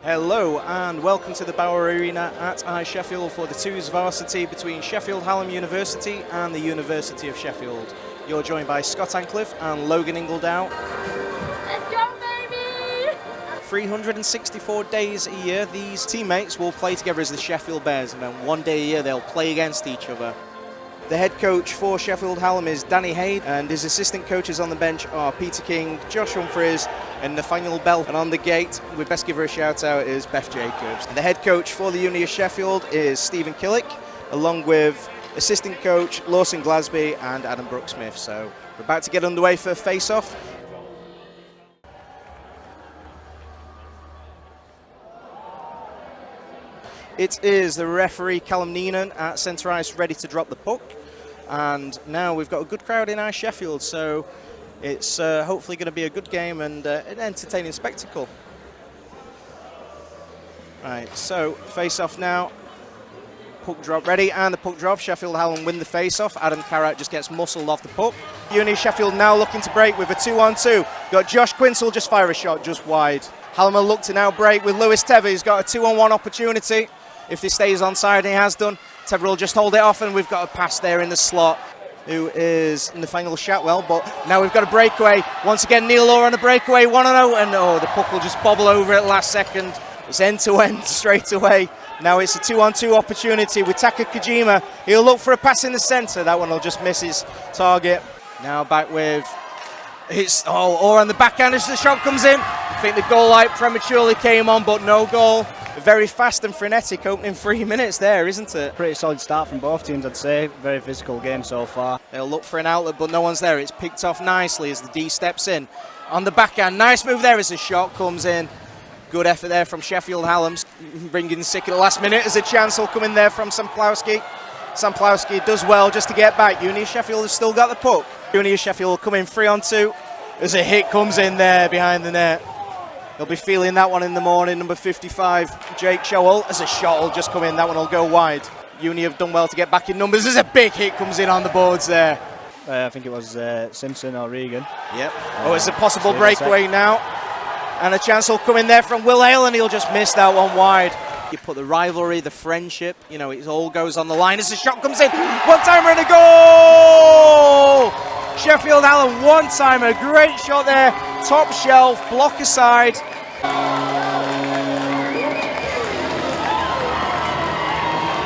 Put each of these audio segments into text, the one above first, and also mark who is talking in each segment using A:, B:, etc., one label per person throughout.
A: Hello and welcome to the Bauer Arena at Sheffield for the twos varsity between Sheffield Hallam University and the University of Sheffield. You're joined by Scott Ancliffe and Logan Ingledow.
B: Let's go, baby!
A: 364 days a year, these teammates will play together as the Sheffield Bears, and then one day a year they'll play against each other. The head coach for Sheffield Hallam is Danny Hayde, and his assistant coaches on the bench are Peter King, Josh Humphreys and Nathaniel Bell. And on the gate, we'd best give her a shout out, is Beth Jacobs. And the head coach for the Uni of Sheffield is Stephen Killick, along with assistant coach Lawson Glasby and Adam Brooksmith. So we're about to get underway for face-off. It is the referee Callum Neenan at centre ice ready to drop the puck, and now we've got a good crowd in Sheffield, so it's hopefully going to be a good game and an entertaining spectacle. Right, so face off now, puck drop ready, and the puck drop. Sheffield Hallam win the face off. Adam Carrat just gets muscled off the puck. Uni Sheffield now looking to break with a 2-on-2. Got Josh Quinsell just fire a shot just wide. Hallam will look to now break with Lewis Tevez. He's got a 2-on-1 opportunity. If this stays onside, and he has done, Tevez will just hold it off, and we've got a pass there in the slot, who is Nathaniel Shatwell. But now we've got a breakaway. Once again, Neil Law on a breakaway, 1-0, and the puck will just bobble over at last second. It's end-to-end straight away. Now it's a 2-on-2 opportunity with Taka Kojima. He'll look for a pass in the centre. That one will just miss his target. Now back with or on the backhand as the shot comes in. I think the goal light prematurely came on, but no goal. Very fast and frenetic opening 3 minutes there, isn't it?
C: Pretty solid start from both teams, I'd say. Very physical game so far.
A: They'll look for an outlet, but no one's there. It's picked off nicely as the D steps in. On the backhand, nice move there as the shot comes in. Good effort there from Sheffield Hallam, bringing sick at the last minute as a chance will come in there from Samplowski. Samplowski does well just to get back. Uni of Sheffield has still got the puck. Uni of Sheffield will come in 3-on-2 as a hit comes in there behind the net. They'll be feeling that one in the morning. Number 55, Jake Showell, as a shot will just come in. That one will go wide. Uni have done well to get back in numbers as a big hit comes in on the boards there.
C: I think it was Simpson or Regan.
A: Yep. It's a possible breakaway now. And a chance will come in there from Will Hale, and he'll just miss that one wide. You put the rivalry, the friendship, it all goes on the line as the shot comes in. One-timer and a goal! Sheffield Hallam, one-timer, great shot there, top shelf, block aside.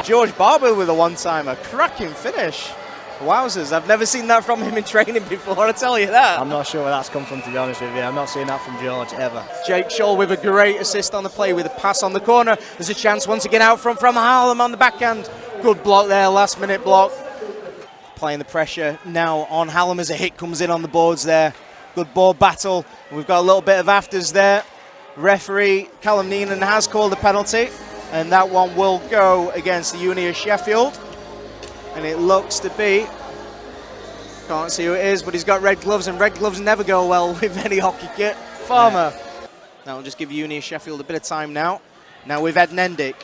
A: George Barber with a one-timer, cracking finish. Wowzers, I've never seen that from him in training before, I tell you that.
C: I'm not sure where that's come from, to be honest with you. I'm not seeing that from George, ever.
A: Jake Scholl with a great assist on the play with a pass on the corner. There's a chance once again out front from Hallam on the backhand. Good block there, last-minute block. Playing the pressure now on Hallam as a hit comes in on the boards there. Good ball battle. We've got a little bit of afters there. Referee Callum Neenan has called a penalty, and that one will go against the Uni of Sheffield. And it looks to be, can't see who it is, but he's got red gloves, and red gloves never go well with any hockey kit. Farmer. That will just give Uni of Sheffield a bit of time now. Now with Ed Nendick,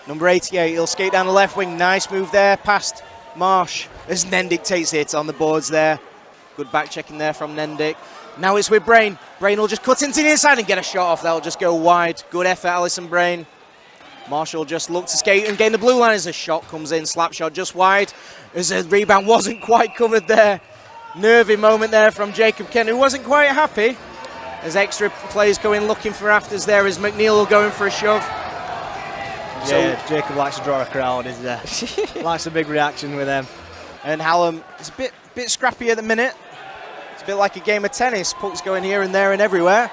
A: number 88, he'll skate down the left wing. Nice move there past Marsh as Nendick takes it on the boards there. Good back checking there from Nendick. Now it's with Brain. Brain will just cut into the inside and get a shot off. That'll just go wide. Good effort, Alison Brain. Marshall just looked to skate and gain the blue line as a shot comes in. Slap shot just wide as the rebound wasn't quite covered there. Nervy moment there from Jacob Kent, who wasn't quite happy. As extra players go in looking for afters there as McNeil will go in for a shove.
C: Yeah, Jacob likes to draw a crowd, likes a big reaction with them.
A: And Hallam is a bit scrappy at the minute. It's a bit like a game of tennis. Puck's going here and there and everywhere.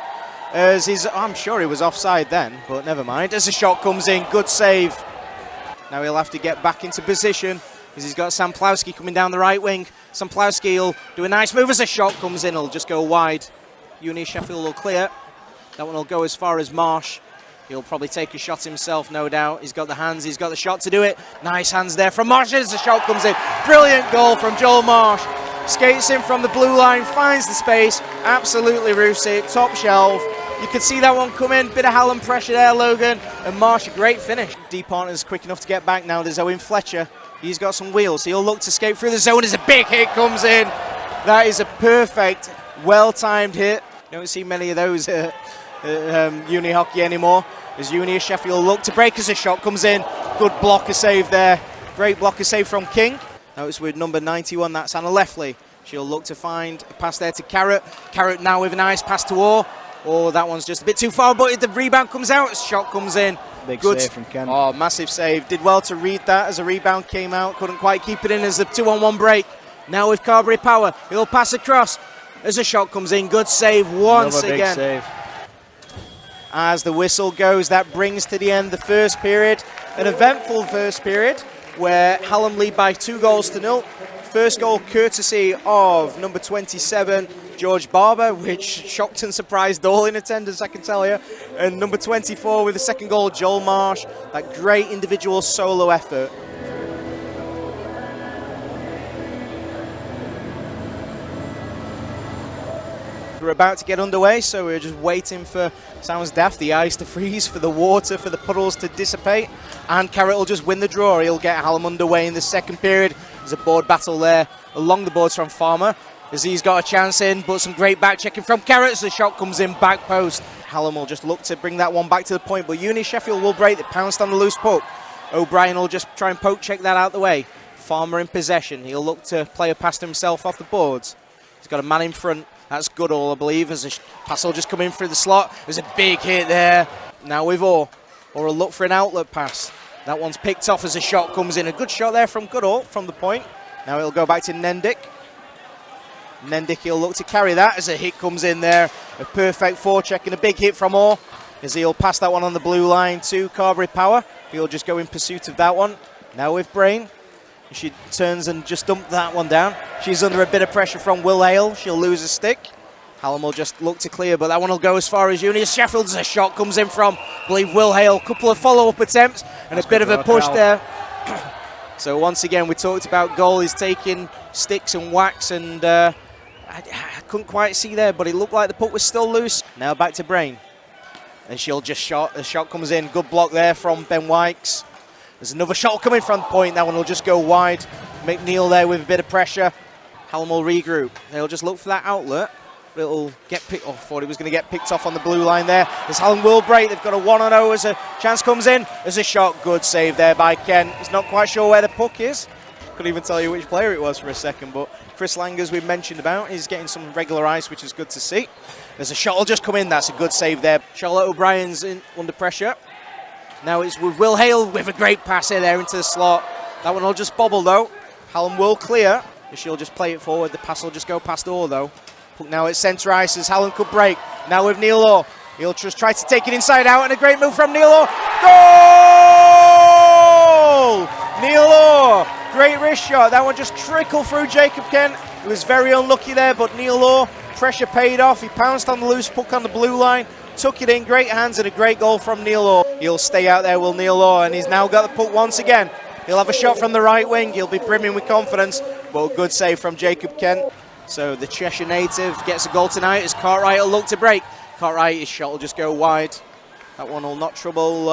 A: I'm sure he was offside then, but never mind. As the shot comes in, good save. Now he'll have to get back into position as he's got Samplowski coming down the right wing. Samplowski will do a nice move as the shot comes in. He'll just go wide. Uni Sheffield will clear. That one will go as far as Marsh. He'll probably take a shot himself, no doubt. He's got the hands, he's got the shot to do it. Nice hands there from Marsh as the shot comes in. Brilliant goal from Joel Marsh. Skates in from the blue line, finds the space. Absolutely roofs it, top shelf. You could see that one come in. Bit of Hallam pressure there, Logan. And Marsh, a great finish. D partner's quick enough to get back now. There's Owen Fletcher. He's got some wheels. He'll look to skate through the zone as a big hit comes in. That is a perfect, well-timed hit. You don't see many of those uni hockey anymore. As Uni Sheffield look to break as a shot comes in. Good blocker save there. Great blocker save from King. Now it's with number 91, that's Anna Leffley. She'll look to find a pass there to Carrot. Carrot now with a nice pass to Orr. Oh, that one's just a bit too far, but the rebound comes out. Shot comes in.
C: Big
A: Good
C: save from Ken.
A: Oh, massive save. Did well to read that as a rebound came out. Couldn't quite keep it in as the 2-on-1 break. Now with Carberry Power, he'll pass across as a shot comes in. Good save once
C: Another
A: again.
C: big save.
A: As the whistle goes, that brings to the end the first period. An eventful first period where Hallam lead by 2-0. First goal courtesy of number 27, George Barber, which shocked and surprised all in attendance, I can tell you. And number 24 with the second goal, Joel Marsh. That great individual solo effort. We're about to get underway, so we're just waiting for, sounds daft, the ice to freeze, for the water, for the puddles to dissipate, and Carrot will just win the draw. He'll get Hallam underway in the second period. There's a board battle there along the boards from Farmer, as he's got a chance in, but some great back checking from Carrot as the shot comes in, back post. Hallam will just look to bring that one back to the point, but Uni Sheffield will break. They pounced on the loose puck. O'Brien will just try and poke check that out the way. Farmer in possession. He'll look to play a pass to himself off the boards. He's got a man in front. That's Goodall, I believe, as a pass will just come in through the slot. There's a big hit there. Now with Orr. Or a look for an outlet pass. That one's picked off as a shot comes in. A good shot there from Goodall from the point. Now it'll go back to Nendick. Nendick, he'll look to carry that as a hit comes in there. A perfect forecheck and a big hit from Orr. As he'll pass that one on the blue line to Carberry Power. He'll just go in pursuit of that one. Now with Brain. She turns and just dumped that one down. She's under a bit of pressure from Will Hale. She'll lose a stick. Hallam will just look to clear, but that one will go as far as Uni Sheffield as a shot comes in from, I believe, Will Hale. Couple of follow-up attempts and a bit of a push there. So once again, we talked about goalies taking sticks and whacks, and I couldn't quite see there, but it looked like the puck was still loose. Now back to Brain. And she'll just shot. The shot comes in. Good block there from Ben Wykes. There's another shot coming from point. That one will just go wide. McNeil there with a bit of pressure. Hallam will regroup. They'll just look for that outlet. It'll get picked off. Thought it was going to get picked off on the blue line there. As Hallam will break. They've got a 1-0 as a chance comes in. As a shot. Good save there by Ken. He's not quite sure where the puck is. Couldn't even tell you which player it was for a second. But Chris Lang, as we mentioned about, he's getting some regular ice, which is good to see. There's a shot will just come in. That's a good save there. Charlotte O'Brien's in under pressure. Now it's with Will Hale with a great pass in there into the slot. That one will just bobble though. Hallam will clear. She'll just play it forward. The pass will just go past Orr though. Puck now at centre ice as Hallam could break. Now with Neil Orr. He'll just try to take it inside out, and a great move from Neil Orr. Goal! Neil Orr. Great wrist shot. That one just trickled through Jacob Kent. He was very unlucky there, but Neil Orr, pressure paid off. He pounced on the loose puck on the blue line. Took it in, great hands, and a great goal from Neil Orr. He'll stay out there, will Neil Orr, and he's now got the puck once again. He'll have a shot from the right wing. He'll be brimming with confidence, but a good save from Jacob Kent. So the Cheshire native gets a goal tonight as Cartwright will look to break. Cartwright, his shot will just go wide. That one will not trouble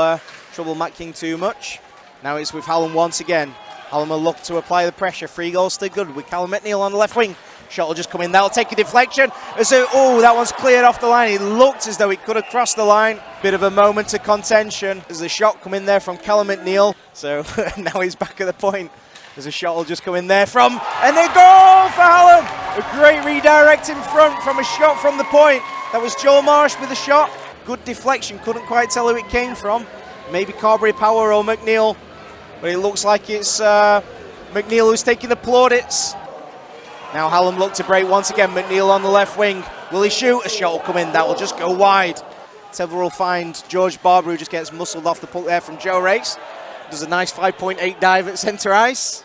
A: Matt King too much. Now it's with Hallam once again. Hallam will look to apply the pressure. 3 goals still good with Callum McNeil on the left wing. Shot will just come in. That'll take a deflection. Oh, that one's cleared off the line. It looked as though it could have crossed the line. Bit of a moment of contention as the shot come in there from Callum McNeil. So now he's back at the point. As a shot will just come in there from, and a goal for Hallam. A great redirect in front from a shot from the point. That was Joel Marsh with a shot. Good deflection. Couldn't quite tell who it came from. Maybe Carberry Power or McNeil. But it looks like it's McNeil who's taking the plaudits. Now Hallam look to break once again. McNeil on the left wing. Will he shoot? A shot will come in. That will just go wide. Tever will find George Barber, who just gets muscled off the puck there from Joe Race. Does a nice 5.8 dive at centre ice.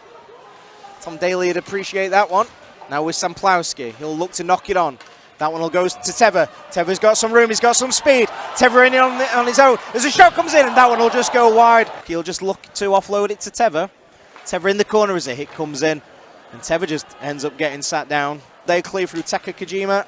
A: Tom Daly would appreciate that one. Now with Samplowski. He'll look to knock it on. That one will go to Tever. Tever's got some room. He's got some speed. Tever in on his own. As a shot comes in, and that one will just go wide. He'll just look to offload it to Tever. Tever in the corner as a hit comes in. And Tever just ends up getting sat down. They clear through Taka Kojima.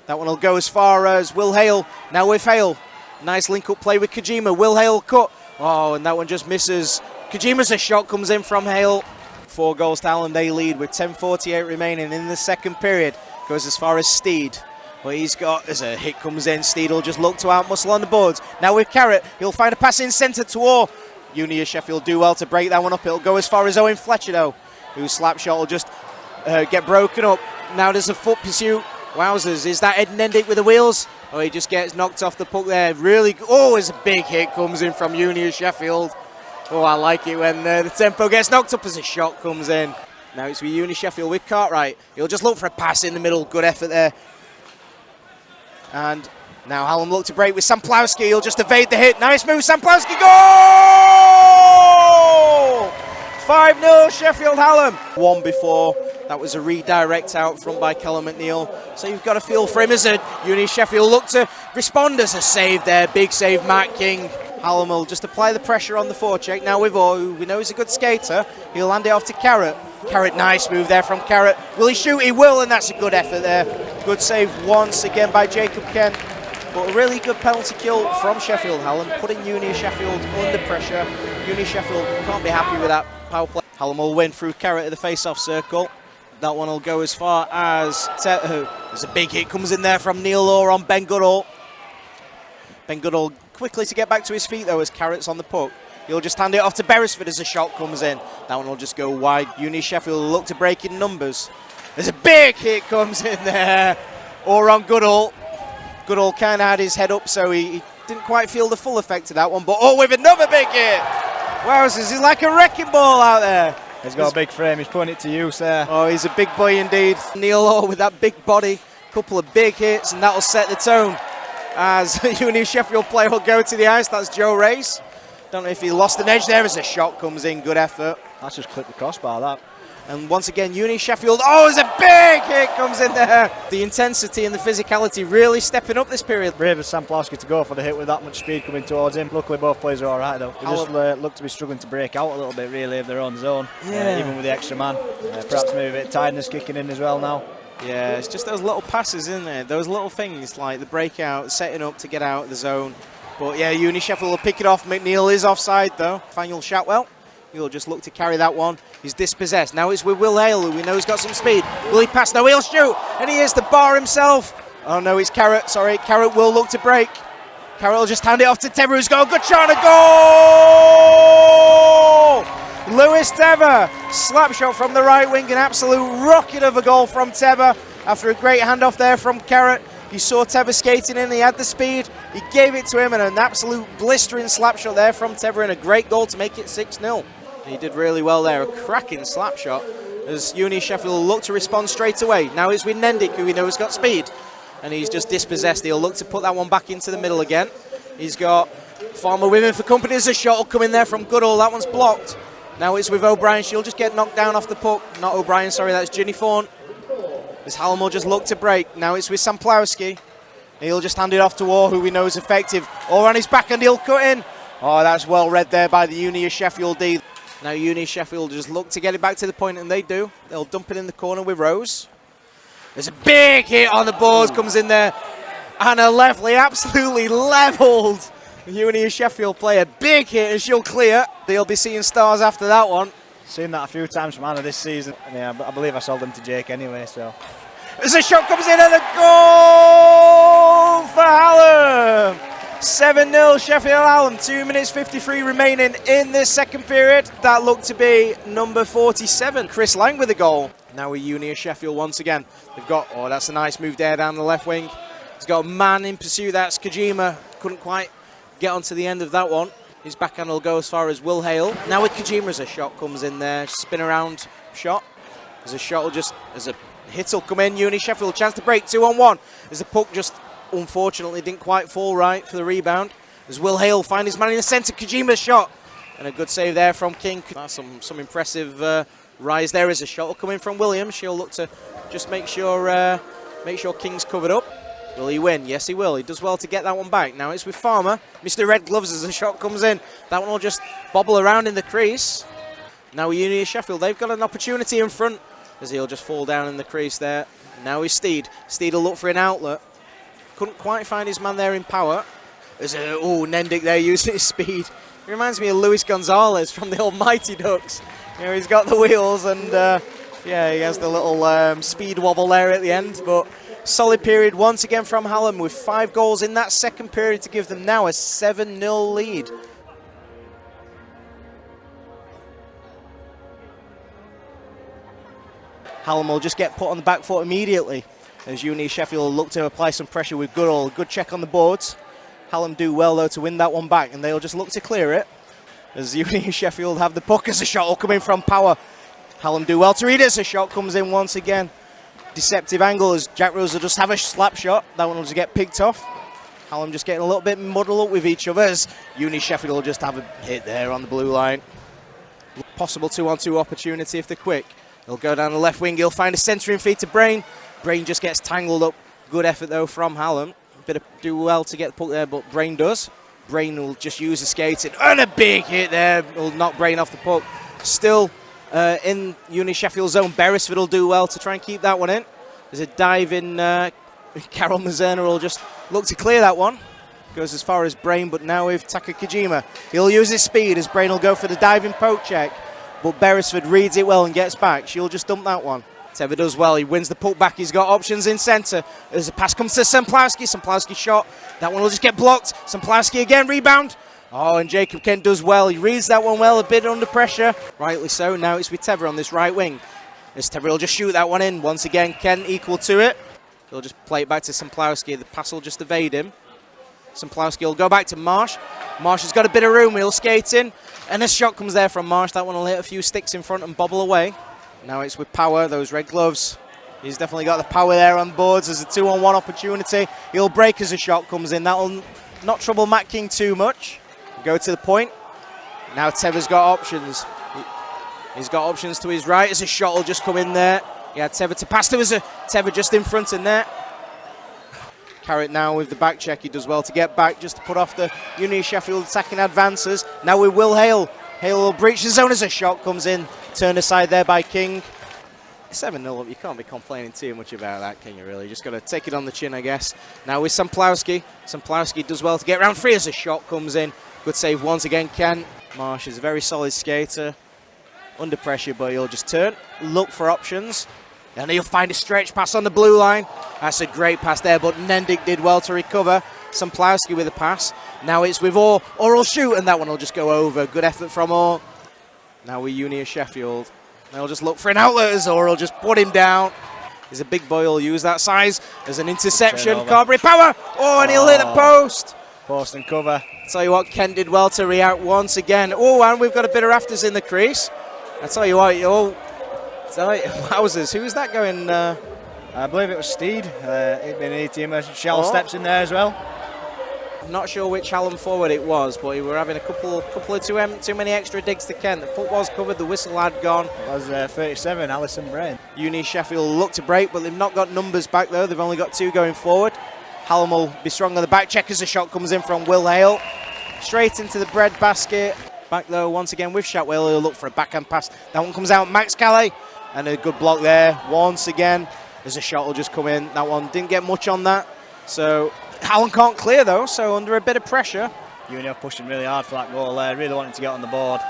A: That one will go as far as Will Hale. Now with Hale. Nice link-up play with Kojima. Will Hale cut. Oh, and that one just misses. Kojima's a shot comes in from Hale. 4 goals to Hallam. They lead with 10:48 remaining in the second period. Goes as far as Steed. But he's got, as a hit comes in, Steed will just look to outmuscle on the boards. Now with Carrot, he'll find a pass in centre to Orr. Uni of Sheffield do well to break that one up. It'll go as far as Owen Fletcher though, whose slap shot will just get broken up. Now there's a foot pursuit. Wowzers, is that Ed Nendick with the wheels? Oh, he just gets knocked off the puck there. Really, oh, as a big hit comes in from Uni of Sheffield. Oh, I like it when the tempo gets knocked up as a shot comes in. Now it's with Uni Sheffield with Cartwright. He'll just look for a pass in the middle. Good effort there. And now Hallam look to break with Samplowski. He'll just evade the hit. Nice move, Samplowski. Goal! 5-0 Sheffield Hallam. One before. That was a redirect out front by Callum McNeil. So you've got a feel for him as a Uni Sheffield look to respond as a save there. Big save, Matt King. Hallam will just apply the pressure on the forecheck. Now with Orr, who we know is a good skater, he'll hand it off to Carrot. Carrot, nice move there from Carrot. Will he shoot? He will, and that's a good effort there. Good save once again by Jacob Kent. But a really good penalty kill from Sheffield Hallam, putting Uni Sheffield under pressure. Uni Sheffield can't be happy with that power play. Hallam will win through Carrot at the face-off circle. That one will go as far as there's a big hit comes in there from Neil Orr on Ben Goodall. Ben Goodall quickly to get back to his feet though as Carrot's on the puck. He'll just hand it off to Beresford as a shot comes in. That one will just go wide. Uni Sheffield will look to break in numbers. There's a big hit comes in there. Or on Goodall. Goodall kind of had his head up, so he didn't quite feel the full effect of that one. But with another big hit. Wow, this is like a wrecking ball out there.
C: He's got a big frame. He's putting it to use there.
A: Oh, he's a big boy indeed. Neil Orr with that big body. Couple of big hits, and that'll set the tone. As Uni Sheffield player will go to the ice. That's Joe Race. Don't know if he lost an edge there as a shot comes in. Good effort.
C: That's just clipped the crossbar, that.
A: And once again, Uni Sheffield. Oh, there's a big hit comes in there. The intensity and the physicality really stepping up this period.
C: Brave as Samplowski to go for the hit with that much speed coming towards him. Luckily, both players are all right, though. They just look to be struggling to break out a little bit, really, of their own zone.
A: Yeah.
C: Even with the extra man. Perhaps maybe a bit of tiredness kicking in as well now.
A: Yeah, it's just those little passes, isn't there? Those little things like the breakout, setting up to get out of the zone. But yeah, Uni Sheffield will pick it off. McNeil is offside though. Daniel Shatwell, he'll just look to carry that one. He's dispossessed. Now it's with Will Hale, who we know has got some speed. Will he pass? No, he'll shoot. And he is the bar himself. Oh no, it's Carrot. Sorry, Carrot will look to break. Carrot will just hand it off to Tever, who's got a good shot and a goal! Lewis Tever, slap shot from the right wing, an absolute rocket of a goal from Tever after a great handoff there from Carrot. You saw Tever skating in, he had the speed, he gave it to him, and an absolute blistering slap shot there from Tever, and a great goal to make it 6-0. He did really well there, a cracking slap shot, as Uni Sheffield look to respond straight away. Now it's with Nendick, who we know has got speed, and he's just dispossessed. He'll look to put that one back into the middle again. He's got Farmer with him for company, as a shot will come in there from Goodall, that one's blocked. Now it's with O'Brien. She'll just get knocked down off the puck. Not O'Brien, sorry, that's Ginny Fawn. As Hallam will just look to break. Now it's with Samplowski. He'll just hand it off to Orr, who we know is effective. Orr on his back and he'll cut in. Oh, that's well read there by the Uni of Sheffield D. Now Uni of Sheffield just look to get it back to the point, and they do. They'll dump it in the corner with Rose. There's a big hit on the boards, comes in there. And a levelly, absolutely levelled Uni of Sheffield player. Big hit, and she'll clear. They'll be seeing stars after that one.
C: Seen that a few times from Anna this season. Yeah, I believe I sold them to Jake anyway, so.
A: As a shot comes in and a goal for Hallam. 7-0 Sheffield Hallam. 2 minutes 53 remaining in this second period. That looked to be number 47, Chris Lang with a goal. Now with Uni of Sheffield once again. They've got, oh, that's a nice move there down the left wing. He's got a man in pursuit, that's Kojima. Couldn't quite get onto the end of that one. His backhand will go as far as Will Hale. Now with Kojima, as a shot comes in there, spin around shot. As a shot will just, as a hit will come in, Uni Sheffield, chance to break, 2-on-1. As the puck just, unfortunately, didn't quite fall right for the rebound. As Will Hale find his man in the centre, Kojima's shot. And a good save there from King. That's some impressive rise there as a shot will come in from Williams. She'll look to just make sure King's covered up. Will he win? Yes, he will. He does well to get that one back. Now it's with Farmer. Mr. Red Gloves as the shot comes in. That one will just bobble around in the crease. Now with Uni of Sheffield, they've got an opportunity in front, as he'll just fall down in the crease there. Now he's Steed. Steed will look for an outlet. Couldn't quite find his man there in power. There's a, oh, Nendick there using his speed. He reminds me of Luis Gonzalez from the Almighty Ducks. You know, he's got the wheels and, yeah, he has the little speed wobble there at the end, but Solid period once again from Hallam with 5 goals in that second period to give them now a 7-0 lead. Hallam will just get put on the back foot immediately as Uni Sheffield look to apply some pressure with Goodall. Good check on the boards. Hallam do well though to win that one back, and they'll just look to clear it as Uni Sheffield have the puck as a shot will come in from Power. Hallam do well to read it as a shot comes in once again. Deceptive angle as Jack Rose will just have a slap shot. That one will just get picked off. Hallam just getting a little bit muddled up with each other as Uni Sheffield will just have a hit there on the blue line. Possible 2-on-2 opportunity if they're quick. He'll go down the left wing, he'll find a centering feed to Brain. Brain just gets tangled up. Good effort though from Hallam. Bit of do well to get the puck there, but Brain does. Brain will just use the skating and a big hit there. Will knock Brain off the puck. Still in Uni Sheffield zone, Beresford will do well to try and keep that one in. There's a dive in. Carol Mazerna will just look to clear that one. Goes as far as Brain, but now with Taka Kojima. He'll use his speed as Brain will go for the diving poke check. But Beresford reads it well and gets back. She'll just dump that one. Teva does well. He wins the puck back. He's got options in centre. As the pass comes to Semplowski. Semplowski shot. That one will just get blocked. Semplowski again. Rebound. Oh, and Jacob Kent does well. He reads that one well. A bit under pressure. Rightly so. Now it's with Teva on this right wing. As Teva will just shoot that one in. Once again, Kent equal to it. He'll just play it back to Semplowski. The pass will just evade him. Semplowski will go back to Marsh. Marsh has got a bit of room. He'll skate in. And a shot comes there from Marsh. That one will hit a few sticks in front and bobble away. Now it's with Power, those red gloves. He's definitely got the power there on boards. There's a 2-on-1 opportunity. He'll break as a shot comes in. That'll not trouble Matt King too much. Go to the point. Now Teva's got options. He's got options to his right as a shot will just come in there. He had Teva to pass to as a Teva just in front of net. Carrot now with the back check. He does well to get back just to put off the Uni Sheffield attacking advances. Now with Will Hale. Hale will breach the zone as a shot comes in. Turned aside there by King. 7-0 up. You can't be complaining too much about that, can you really? You just got to take it on the chin, I guess. Now with Semplowski. Semplowski does well to get round free as a shot comes in. Good save once again, Ken. Marsh is a very solid skater. Under pressure, but he'll just turn. Look for options. And he'll find a stretch pass on the blue line. That's a great pass there, but Nendick did well to recover. Semplowski with a pass. Now it's with Orr. Orr will shoot, and that one will just go over. Good effort from Orr. Now with Uni Sheffield. They'll just look for an outlet as Orr will just put him down. He's a big boy, he'll use that size as an interception. Carberry Power. Oh, and he'll hit the post.
C: Post and cover.
A: Tell you what, Kent did well to react once again. Oh, and we've got a bit of rafters in the crease. I tell you what, wowzers, who's that going?
C: I believe it was Steed. It been a team. Shell steps in there as well.
A: I'm not sure which Hallam forward it was, but we were having a couple of too many extra digs to Kent. The puck was covered, the whistle had gone.
C: It was 37, Alison Brain.
A: Uni Sheffield look to break, but they've not got numbers back though. They've only got 2 going forward. Hallam will be strong on the back check as the shot comes in from Will Hale. Straight into the bread basket. Back though, once again with Shatwell, he'll look for a backhand pass. That one comes out, Max Calais. And a good block there, once again. As a shot will just come in. That one didn't get much on that. So Hallam can't clear though, so under a bit of pressure.
C: Uni have pushing really hard for that goal there, really wanting to get on the board.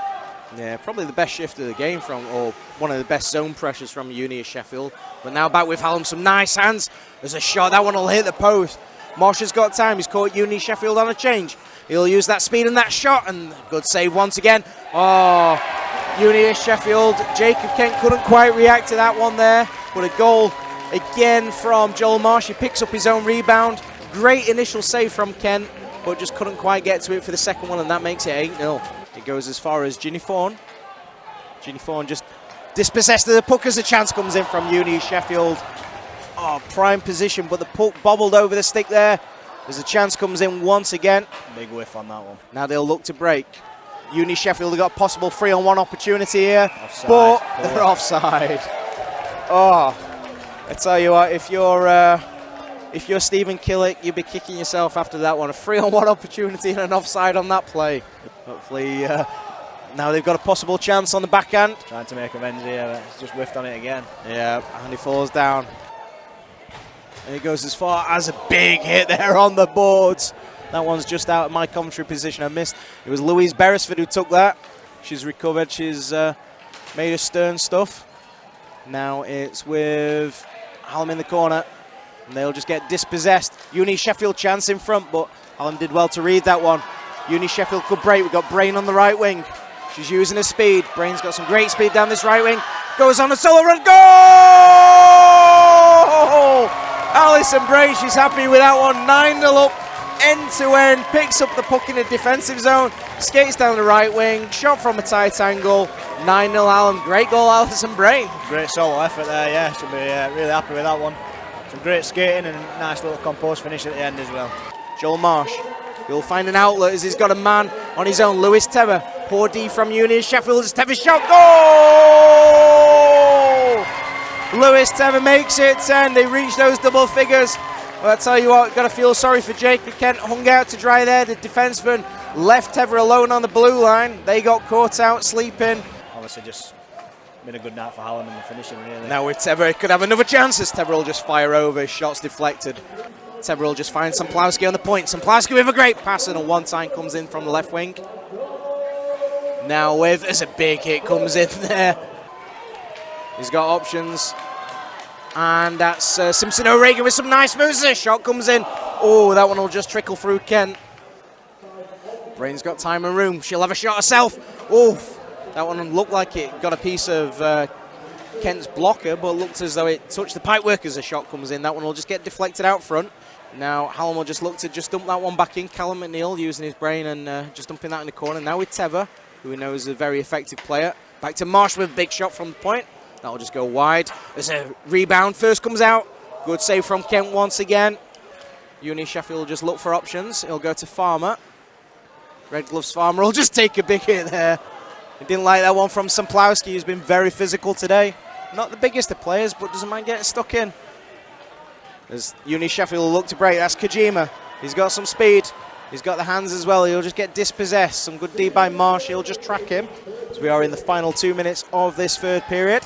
A: Yeah, probably the best shift of the game from, or one of the best zone pressures from Uni Sheffield. But now back with Hallam, some nice hands. There's a shot, that one will hit the post. Marsh has got time, he's caught Uni Sheffield on a change. He'll use that speed and that shot, and good save once again. Oh, Uni Sheffield, Jacob Kent couldn't quite react to that one there, but a goal again from Joel Marsh. He picks up his own rebound. Great initial save from Kent, but just couldn't quite get to it for the second one, and that makes it 8-0. It goes as far as Ginny Fawn. Ginny Fawn just dispossessed of the puck as a chance comes in from Uni Sheffield. Oh, prime position, but the puck bobbled over the stick there. As a chance comes in once again.
C: Big whiff on that one.
A: Now they'll look to break. Uni Sheffield have got a possible 3-on-1 opportunity here,
C: offside,
A: but they're offside. Oh, I tell you what, if you're Stephen Killick, you'd be kicking yourself after that one. A 3-on-1 opportunity and an offside on that play. Hopefully, now they've got a possible chance on the backhand.
C: Trying to make amends here, but it's just whiffed on it again.
A: Yeah, and he falls down. And he goes as far as a big hit there on the boards. That one's just out of my commentary position. I missed. It was Louise Beresford who took that. She's recovered. She's made her stern stuff. Now it's with Hallam in the corner. And they'll just get dispossessed. Uni Sheffield chance in front, but Hallam did well to read that one. Uni Sheffield could break. We've got Brain on the right wing. She's using her speed. Brain's got some great speed down this right wing. Goes on a solo run. Goal! Alison Brain, she's happy with that one. 9-0 up, end to end. Picks up the puck in the defensive zone. Skates down the right wing. Shot from a tight angle. 9-0 Hallam. Great goal, Alison Brain.
C: Great solo effort there, yeah. Should be really happy with that one. Some great skating and a nice little composed finish at the end as well.
A: Joel Marsh, he'll find an outlet as he's got a man on his own. Lewis Tebber, poor D from Uni Sheffield. It's Tebber's shot, goal! Lewis Tebber makes it 10. They reach those double figures. Well, I tell you what, got to feel sorry for Jacob Kent. Hung out to dry there. The defenseman left Tebber alone on the blue line. They got caught out sleeping.
C: Obviously just been a good night for Hallam in the finishing, really.
A: Now with Tebber, could have another chance as Tebber will just fire over. His shot's deflected. Tebber will just find Samplowski on the point. Samplowski with a great pass and a one-time comes in from the left wing. Now with, as a big hit comes in there. He's got options. And that's Simpson O'Regan with some nice moves. A shot comes in. Oh, that one will just trickle through Kent. Brain's got time and room. She'll have a shot herself. Oh, that one looked like it got a piece of Kent's blocker, but looked as though it touched the pipework as a shot comes in. That one will just get deflected out front. Now Hallam will just look to just dump that one back in. Callum McNeil using his brain and just dumping that in the corner. Now with Tebber, who we know is a very effective player. Back to Marsh with a big shot from the point. That will just go wide. There's a rebound. First comes out. Good save from Kent once again. Uni Sheffield will just look for options. He'll go to Farmer. Red Gloves Farmer will just take a big hit there. He didn't like that one from Samplowski, who's been very physical today. Not the biggest of players, but doesn't mind getting stuck in. As Uni Sheffield will look to break, that's Kojima. He's got some speed. He's got the hands as well. He'll just get dispossessed. Some good D by Marsh. He'll just track him. As we are in the final 2 minutes of this third period.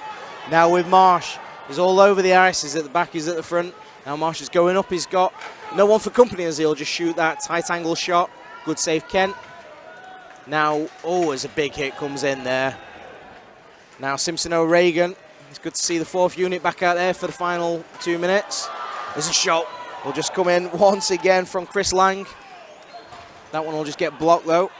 A: Now with Marsh. He's all over the ice. He's at the back, he's at the front. Now Marsh is going up. He's got no one for company as he'll just shoot that tight angle shot. Good save, Kent. Now, oh, as a big hit comes in there. Now Simpson O'Regan. It's good to see the fourth unit back out there for the final 2 minutes. There's a shot. Will just come in once again from Chris Lang. That one will just get blocked though.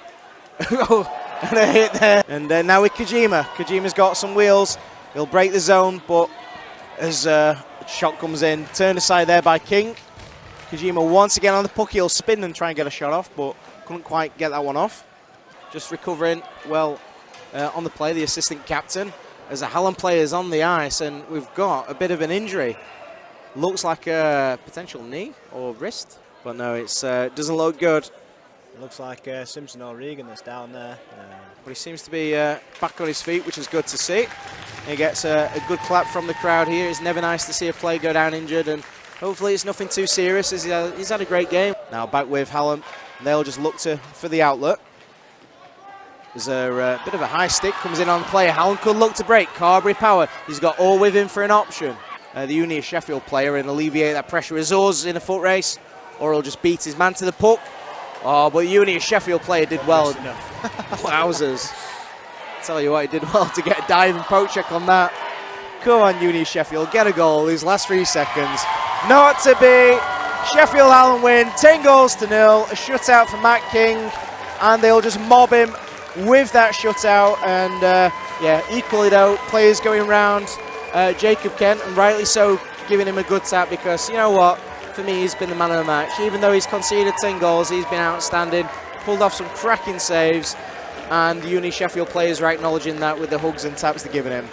A: Oh, and a hit there. And then now with Kojima. Kojima's got some wheels. He'll break the zone, but as a shot comes in, turned aside there by King. Kojima once again on the puck. He'll spin and try and get a shot off, but couldn't quite get that one off. Just recovering well on the play, the assistant captain. As the Hallam player's on the ice, and we've got a bit of an injury. Looks like a potential knee or wrist, but no, it doesn't look good.
C: It looks like Simpson O'Regan that's down there.
A: But he seems to be back on his feet, which is good to see. He gets a good clap from the crowd here. It's never nice to see a player go down injured, and hopefully it's nothing too serious as he's had a great game. Now back with Hallam, they'll just look for the outlet. There's a bit of a high stick, comes in on the player. Hallam could look to break. Carberry Power, he's got all with him for an option. The Uni Sheffield player and alleviate that pressure. Azores in a foot race, or he'll just beat his man to the puck. Oh, but the Uni Sheffield player did well. Wowzers. Tell you what, he did well to get a diving poke check on that. Come on, Uni Sheffield, get a goal these last 3 seconds. Not to be. Sheffield Hallam win, 10-0. A shutout for Matt King, and they'll just mob him with that shutout. And yeah, equally though, players going round Jacob Kent, and rightly so, giving him a good tap, because you know what, for me he's been the man of the match. Even though he's conceded 10 goals, he's been outstanding, pulled off some cracking saves, and the Uni Sheffield players are acknowledging that with the hugs and taps they're giving him.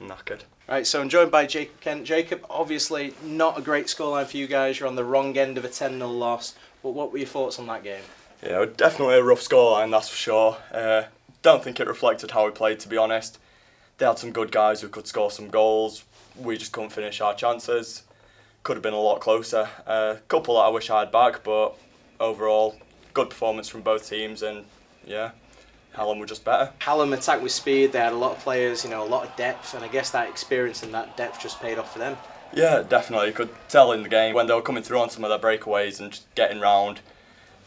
D: Knackered.
A: Right, so I'm joined by Jacob Kent. Jacob, obviously not a great scoreline for you guys. You're on the wrong end of a 10-0 loss. But what were your thoughts on that game?
D: Yeah, definitely a rough scoreline, that's for sure. Don't think it reflected how we played, to be honest. They had some good guys who could score some goals. We just couldn't finish our chances. Could have been a lot closer. A couple that I wish I had back, but overall, good performance from both teams, and yeah, Hallam were just better.
A: Hallam attacked with speed. They had a lot of players, you know, a lot of depth, and I guess that experience and that depth just paid off for them.
D: Yeah, definitely. You could tell in the game when they were coming through on some of their breakaways and just getting round.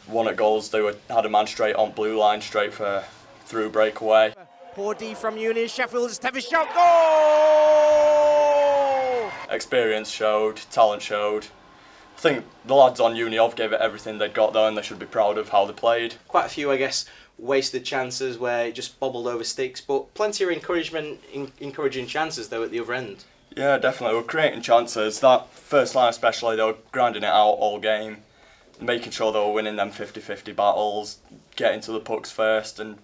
D: One at goals, they had a man straight on blue line, straight for through breakaway.
A: Poor D from Uni. Sheffield is heavy shot. Goal!
D: Experience showed, talent showed. I think the lads on Uni have gave it everything they'd got there, and they should be proud of how they played.
A: Quite a few, I guess, wasted chances where it just bobbled over sticks, but plenty of encouraging chances though at the other end.
D: Yeah, definitely. We're creating chances. That first line especially, they were grinding it out all game, making sure they were winning them 50-50 battles, getting to the pucks first, and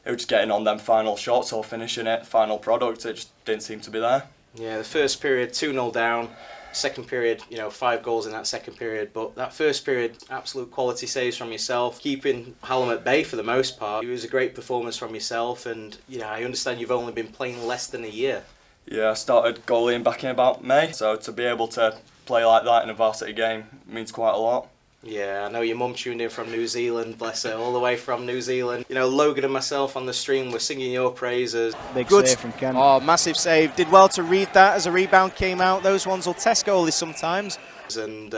D: it was just getting on them final shots or finishing it, final product. It just didn't seem to be there.
A: Yeah, the first period 2-0 down. Second period, 5 goals in that second period, but that first period, absolute quality saves from yourself, keeping Hallam at bay for the most part. It was a great performance from yourself, and I understand you've only been playing less than a year.
D: Yeah, I started goalieing back in about May, so to be able to play like that in a varsity game means quite a lot.
A: Yeah, I know your mum tuned in from New Zealand, bless her, all the way from New Zealand. Logan and myself on the stream were singing your praises.
C: Big
A: Good
C: save from Ken.
A: Oh, massive save. Did well to read that as a rebound came out. Those ones will test goalies sometimes. And,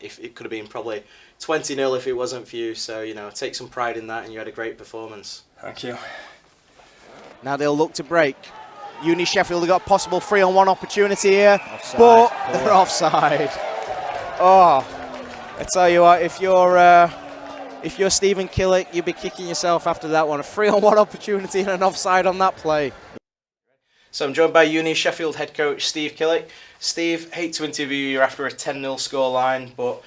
A: if it could have been probably 20-0 if it wasn't for you. So, take some pride in that, and you had a great performance.
D: Thank you.
A: Now they'll look to break. Uni Sheffield have got a possible 3-on-1 opportunity here,
C: Offside.
A: but they're offside. Oh, I tell you what, if you're Stephen Killick, you'd be kicking yourself after that one. A 3-on-1 opportunity and an offside on that play. So I'm joined by Uni Sheffield head coach Steve Killick. Steve, hate to interview you after a 10-0 scoreline, but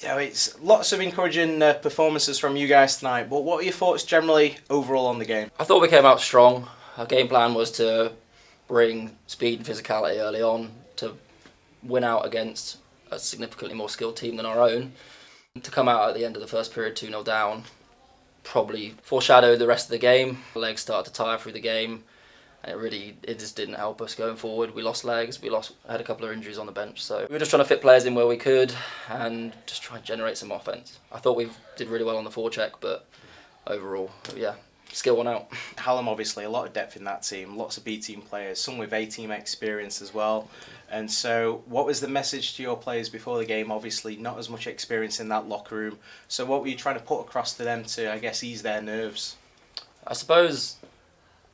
A: it's lots of encouraging performances from you guys tonight. But what are your thoughts generally overall on the game?
E: I thought we came out strong. Our game plan was to bring speed and physicality early on to win out against a significantly more skilled team than our own. To come out at the end of the first period 2-0 down probably foreshadowed the rest of the game. The legs started to tire through the game. It just didn't help us going forward. We lost legs, had a couple of injuries on the bench, so we were just trying to fit players in where we could and just try and generate some offence. I thought we did really well on the forecheck, but overall, skill won out.
A: Hallam, obviously, a lot of depth in that team, lots of B-team players, some with A-team experience as well. And so what was the message to your players before the game? Obviously, not as much experience in that locker room. So what were you trying to put across to them to, I guess, ease their nerves?
E: I suppose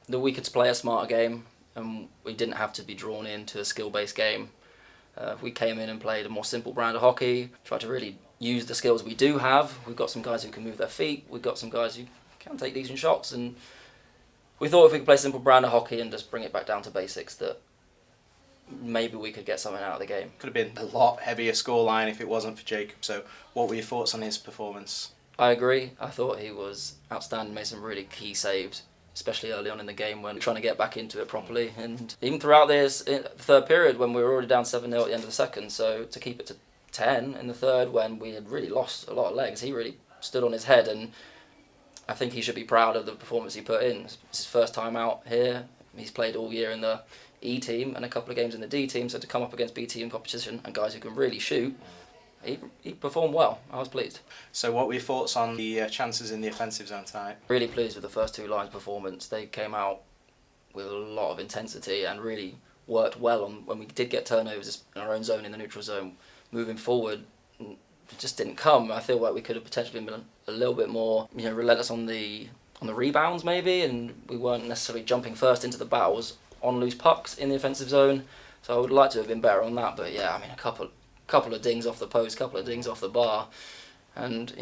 E: that we could play a smarter game and we didn't have to be drawn into a skill-based game. If we came in and played a more simple brand of hockey, tried to really use the skills we do have. We've got some guys who can move their feet, we've got some guys who can take decent shots, and we thought if we could play a simple brand of hockey and just bring it back down to basics, that maybe we could get something out of the game.
A: Could have been a lot heavier scoreline if it wasn't for Jacob. So what were your thoughts on his performance?
E: I agree. I thought he was outstanding, made some really key saves, especially early on in the game when trying to get back into it properly. And even throughout this third period when we were already down 7-0 at the end of the second, so to keep it to 10 in the third when we had really lost a lot of legs, he really stood on his head, and I think he should be proud of the performance he put in. It's his first time out here. He's played all year in the E team and a couple of games in the D team, so to come up against B team competition and guys who can really shoot, he performed well. I was pleased.
A: So what were your thoughts on the chances in the offensive zone tonight?
E: Really pleased with the first two lines' performance. They came out with a lot of intensity and really worked well on when we did get turnovers in our own zone, in the neutral zone. Moving forward, it just didn't come. I feel like we could have potentially been a little bit more, relentless on the rebounds maybe, and we weren't necessarily jumping first into the battles on loose pucks in the offensive zone. So I would like to have been better on that. But a couple of dings off the post, couple of dings off the bar, and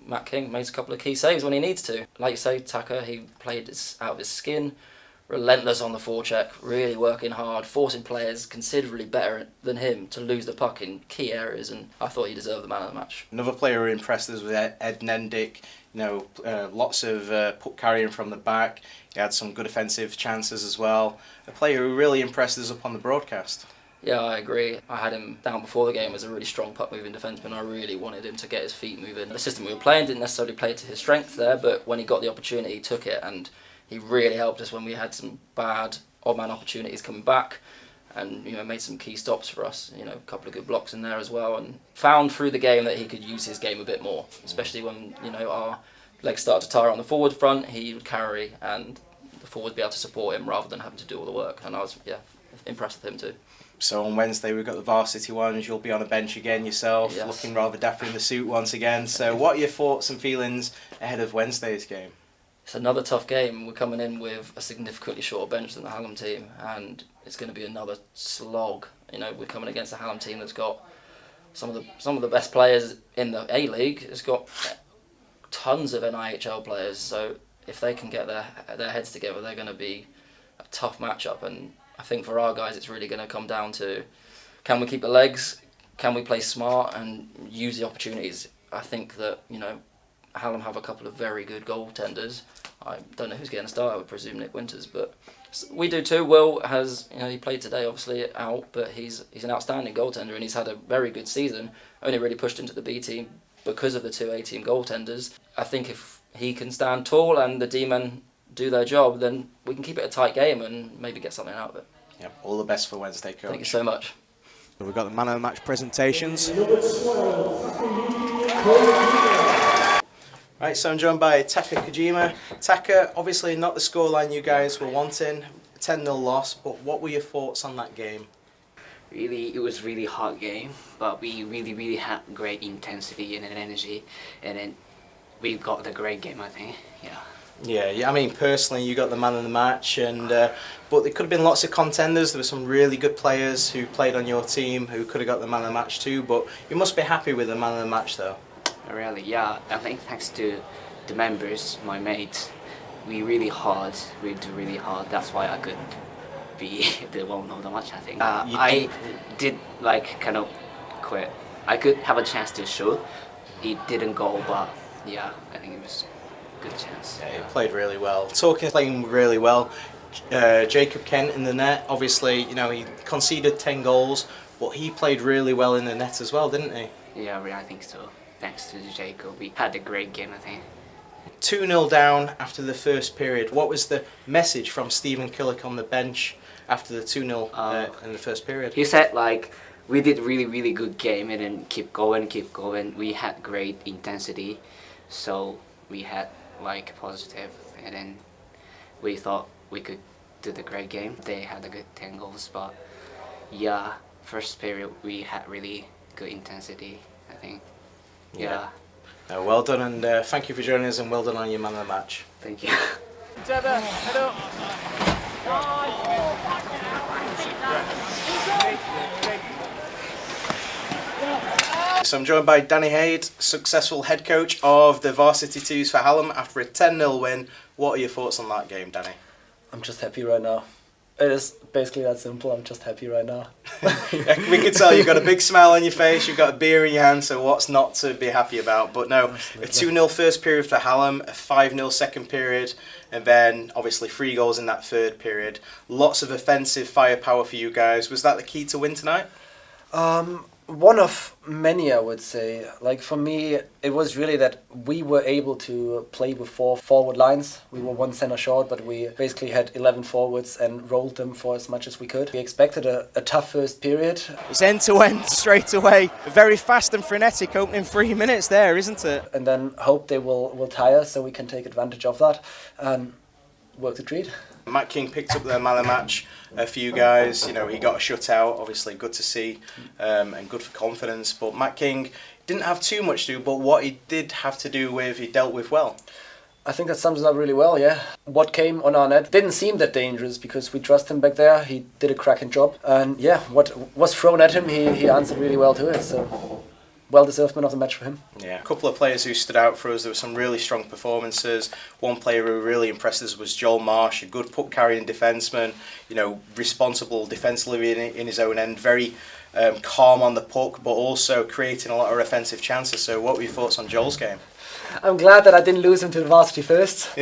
E: Matt King makes a couple of key saves when he needs to. Like you say, Tucker, he played out of his skin. Relentless on the forecheck, really working hard, forcing players considerably better than him to lose the puck in key areas, and I thought he deserved the man of the match.
A: Another player who impressed us was Ed Nendick. Lots of puck carrying from the back. He had some good offensive chances as well. A player who really impressed us up on the broadcast.
E: Yeah, I agree. I had him down before the game as a really strong puck-moving defenseman. I really wanted him to get his feet moving. The system we were playing didn't necessarily play to his strength there, but when he got the opportunity, he took it, and he really helped us when we had some bad odd-man opportunities coming back, and made some key stops for us. A couple of good blocks in there as well, and found through the game that he could use his game a bit more, especially when our legs started to tire on the forward front. He would carry, and the forwards be able to support him rather than having to do all the work. And I was impressed with him too.
A: So on Wednesday we've got the varsity ones. You'll be on a bench again yourself,
E: yes.
A: Looking rather dapper in the suit once again. So what are your thoughts and feelings ahead of Wednesday's game?
E: It's another tough game. We're coming in with a significantly shorter bench than the Hallam team, and it's going to be another slog. You know, we're coming against a Hallam team that's got some of the best players in the A League. It's got tons of NIHL players, so if they can get their heads together, they're going to be a tough matchup. And I think for our guys, it's really going to come down to, can we keep the legs? Can we play smart and use the opportunities? I think that, you know, Hallam have a couple of very good goaltenders. I don't know who's getting a start. I would presume Nick Winters, but we do too. Will has, you know, he played today, obviously out, but he's an outstanding goaltender and he's had a very good season. Only really pushed into the B team because of the two A-team goaltenders. I think if he can stand tall and the D-men do their job, then we can keep it a tight game and maybe get something out of it.
A: Yeah, all the best for Wednesday, coach.
E: Thank you so much.
A: We've got the man of the match presentations. Right, so I'm joined by Taka Kojima. Taka, obviously not the scoreline you guys were wanting, 10-0 loss, but what were your thoughts on that game?
F: Really, it was really hard game, but we really had great intensity and energy, and then we got the great game, I think.
A: Yeah, I mean, personally, you got the man of the match, and but there could have been lots of contenders. There were some really good players who played on your team who could have got the man of the match too, but you must be happy with the man of the match, though.
F: Really, yeah. I think thanks to the members, my mates, we do really hard. That's why I could be the one of the match, I think. I did like kind of quit. I could have a chance to shoot. It didn't go, but yeah, I think it was a good chance.
A: Yeah, he played really well. Playing really well, Jacob Kent in the net, obviously, you know, he conceded 10 goals, but he played really well in the net as well, didn't he?
F: Yeah, I think so. Thanks to Jacob, we had a great game, I think.
A: 2-0 down after the first period. What was the message from Stephen Killick on the bench after the 2-0 in the first period?
F: He said, like, we did really good game and then keep going. We had great intensity, so we had like positive, and then we thought we could do the great game. They had a good 10 goals, but yeah, first period we had really good intensity, I think. Yeah.
A: Well done, and thank you for joining us, and well done on your man of the match.
F: Thank you.
A: So I'm joined by Danny Haid, successful head coach of the Varsity 2s for Hallam after a 10-0 win. What are your thoughts on that game, Danny?
G: I'm just happy right now. It is basically that simple. I'm just happy right now.
A: We can tell you've got a big smile on your face, you've got a beer in your hand, so what's not to be happy about? But no,
G: Absolutely.
A: A 2-0 first period for Hallam, a 5-0 second period, and then obviously 3 goals in that third period. Lots of offensive firepower for you guys. Was that the key to win tonight?
G: One of many, I would say. Like for me, it was really that we were able to play with 4 forward lines. We were 1 center short, but we basically had 11 forwards and rolled them for as much as we could. We expected a tough first period.
A: It's end-to-end straight away. Very fast and frenetic opening 3 minutes there, isn't it?
G: And then hope they will tire so we can take advantage of that and work the treat.
A: Matt King picked up their man of the match for you guys. You know, he got a shutout, obviously good to see, and good for confidence. But Matt King didn't have too much to do, but what he did have to do with, he dealt with well.
G: I think that sums it up really well, yeah. What came on our net didn't seem that dangerous because we trust him back there. He did a cracking job. And yeah, what was thrown at him, he answered really well to it. So well-deserved man of the match for him.
A: Yeah, a couple of players who stood out for us. There were some really strong performances. One player who really impressed us was Joel Marsh, a good puck-carrying defenseman, you know, responsible defensively in his own end, very calm on the puck, but also creating a lot of offensive chances. So what were your thoughts on Joel's game?
G: I'm glad that I didn't lose him to the Varsity first.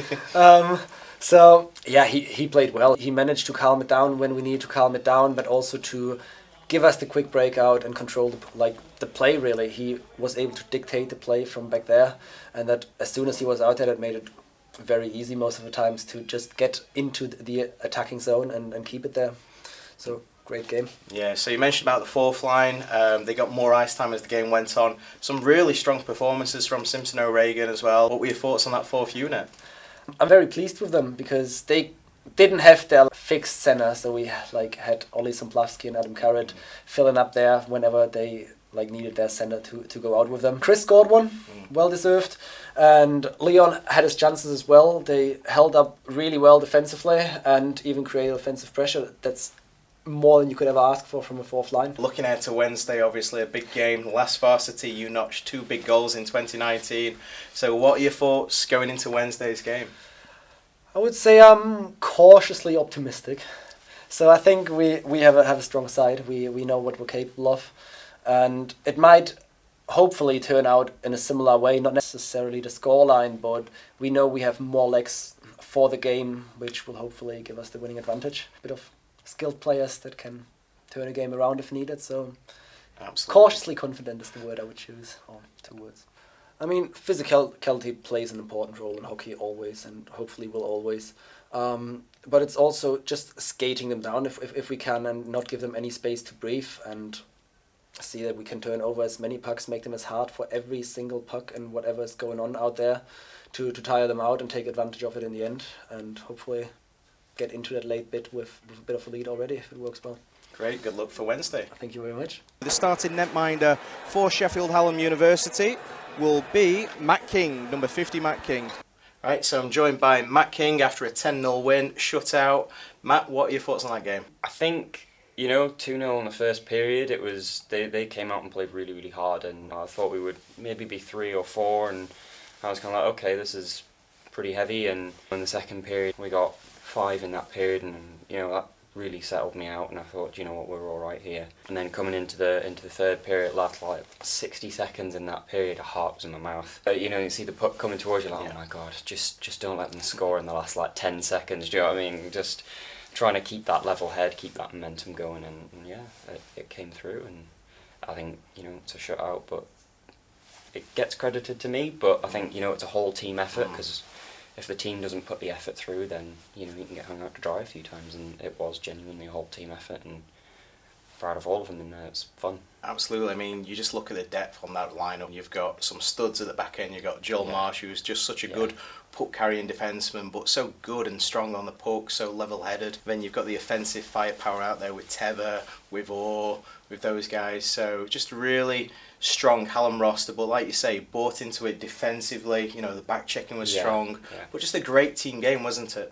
G: So, yeah, he played well. He managed to calm it down when we needed to calm it down, but also to give us the quick breakout and control the play, really. He was able to dictate the play from back there, and that as soon as he was out there, that made it very easy most of the times to just get into the attacking zone and keep it there. So, great game.
A: Yeah, so you mentioned about the fourth line. They got more ice time as the game went on. Some really strong performances from Simpson O'Regan as well. What were your thoughts on that fourth unit?
G: I'm very pleased with them because they didn't have their fixed center, so we had Ollie Somplavsky and Adam Carrot filling up there whenever they needed their center to go out with them. Chris scored one, well deserved, and Leon had his chances as well. They held up really well defensively and even created offensive pressure. That's more than you could ever ask for from a fourth line.
A: Looking ahead to Wednesday, obviously a big game. Last Varsity, you notched 2 big goals in 2019. So what are your thoughts going into Wednesday's game?
G: I would say I'm cautiously optimistic. So I think we have a strong side. We know what we're capable of. And it might hopefully turn out in a similar way, not necessarily the scoreline, but we know we have more legs for the game, which will hopefully give us the winning advantage. A bit of skilled players that can turn a game around if needed. So
A: Absolutely.
G: Cautiously confident is the word I would choose, or 2 words. I mean, physicality plays an important role in hockey always, and hopefully will always. But it's also just skating them down if we can, and not give them any space to breathe, and see that we can turn over as many pucks, make them as hard for every single puck and whatever is going on out there to tire them out and take advantage of it in the end, and hopefully get into that late bit with a bit of a lead already if it works well.
A: Great, good luck for Wednesday.
G: Thank you very much.
A: The starting netminder for Sheffield Hallam University will be Matt King, number 50 Matt King. Right, so I'm joined by Matt King after a 10-0 win, shutout. Matt, what are your thoughts on that game?
H: I think, 2-0 in the first period, it was they came out and played really, really hard, and I thought we would maybe be 3 or 4, and I was kind of like, okay, this is pretty heavy, and in the second period we got 5 in that period, and that really settled me out, and I thought, you know what, we're all right here. And then coming into the third period, last 60 seconds in that period, a heart was in my mouth. You see the puck coming towards you, oh my god, just don't let them score in the last 10 seconds. Do you know what I mean? Just trying to keep that level head, keep that momentum going, and yeah, it came through. And I think it's a shutout, but it gets credited to me. But I think it's a whole team effort, because if the team doesn't put the effort through, then you can get hung out to dry a few times, and it was genuinely a whole team effort, and proud of all of them in there. It's fun.
A: Absolutely. I mean, you just look at the depth on that lineup. You've got some studs at the back end. You've got Joel Marsh, who's just such a good puck carrying defenseman, but so good and strong on the puck, so level headed. Then you've got the offensive firepower out there with Teva, with Orr, with those guys. So just really strong Hallam roster, but like you say, bought into it defensively. The back checking was strong, but just a great team game, wasn't it?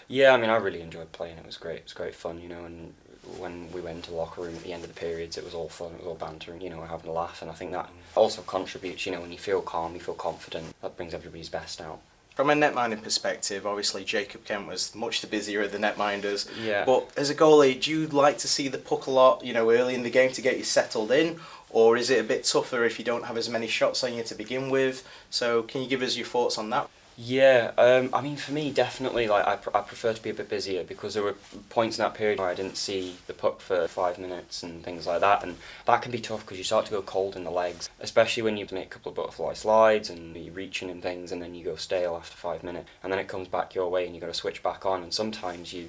H: Yeah, I mean, I really enjoyed playing. It was great. It was great fun, and when we went to the locker room at the end of the periods, it was all fun. It was all banter, and having a laugh. And I think that also contributes. When you feel calm, you feel confident. That brings everybody's best out.
A: From a netminding perspective, obviously Jacob Kent was much the busier of the netminders.
H: Yeah.
A: But as a goalie, do you like to see the puck a lot, early in the game to get you settled in? Or is it a bit tougher if you don't have as many shots on you to begin with? So can you give us your thoughts on that?
H: Yeah, I mean, for me, definitely, I prefer to be a bit busier, because there were points in that period where I didn't see the puck for 5 minutes and things like that, and that can be tough because you start to go cold in the legs, especially when you make a couple of butterfly slides and you're reaching and things, and then you go stale after 5 minutes, and then it comes back your way and you got to switch back on, and sometimes you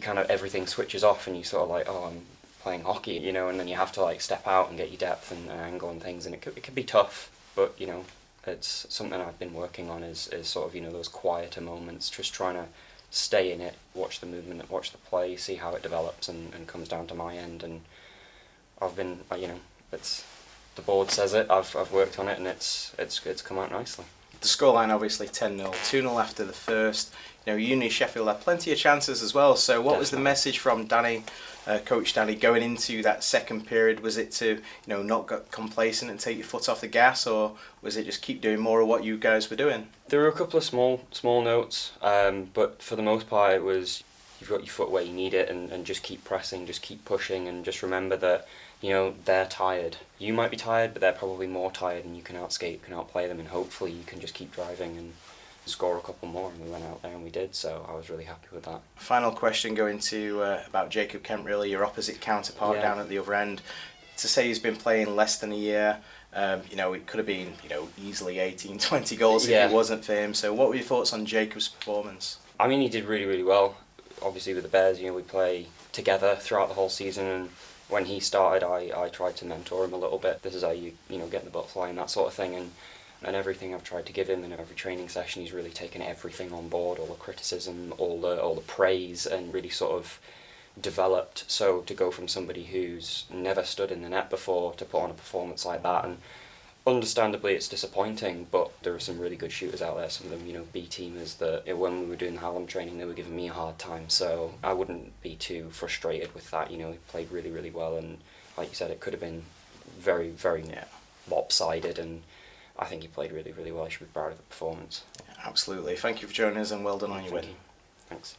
H: kind of, everything switches off and you sort of oh, I'm playing hockey, and then you have to step out and get your depth and angle and things, and it can be tough, but it's something I've been working on is sort of those quieter moments, just trying to stay in it, watch the movement, watch the play, see how it develops and comes down to my end, and I've been it's the board says it, I've worked on it, and it's come out nicely.
A: The scoreline obviously 10-0, 2-0 after the first. Uni Sheffield had plenty of chances as well. So what was the message from Danny, Coach Danny, going into that second period? Was it to not get complacent and take your foot off the gas, or was it just keep doing more of what you guys were doing?
H: There were a couple of small notes, but for the most part it was you've got your foot where you need it, and just keep pressing, just keep pushing, and just remember that they're tired. You might be tired, but they're probably more tired, and you can outskate, you can outplay them, and hopefully you can just keep driving and score a couple more. And we went out there and we did, so I was really happy with that.
A: Final question going to about Jacob Kent, really, your opposite counterpart down at the other end. To say he's been playing less than a year, it could have been easily 18, 20 goals if it wasn't for him. So what were your thoughts on Jacob's performance?
H: I mean, he did really, really well. Obviously with the Bears, we play together throughout the whole season, and when he started, I tried to mentor him a little bit. This is how you get the butterfly and that sort of thing, and everything I've tried to give him in every training session, he's really taken everything on board, all the criticism, all the praise, and really sort of developed. So to go from somebody who's never stood in the net before to put on a performance like that, and understandably it's disappointing, but there are some really good shooters out there, some of them, you know, B-teamers that when we were doing Hallam training, they were giving me a hard time, so I wouldn't be too frustrated with that. You know, he played really, really well, and like you said, it could have been very, very lopsided, and I think he played really, really well. I should be proud of the performance.
A: Absolutely. Thank you for joining us, and well done on your win.
H: Thanks.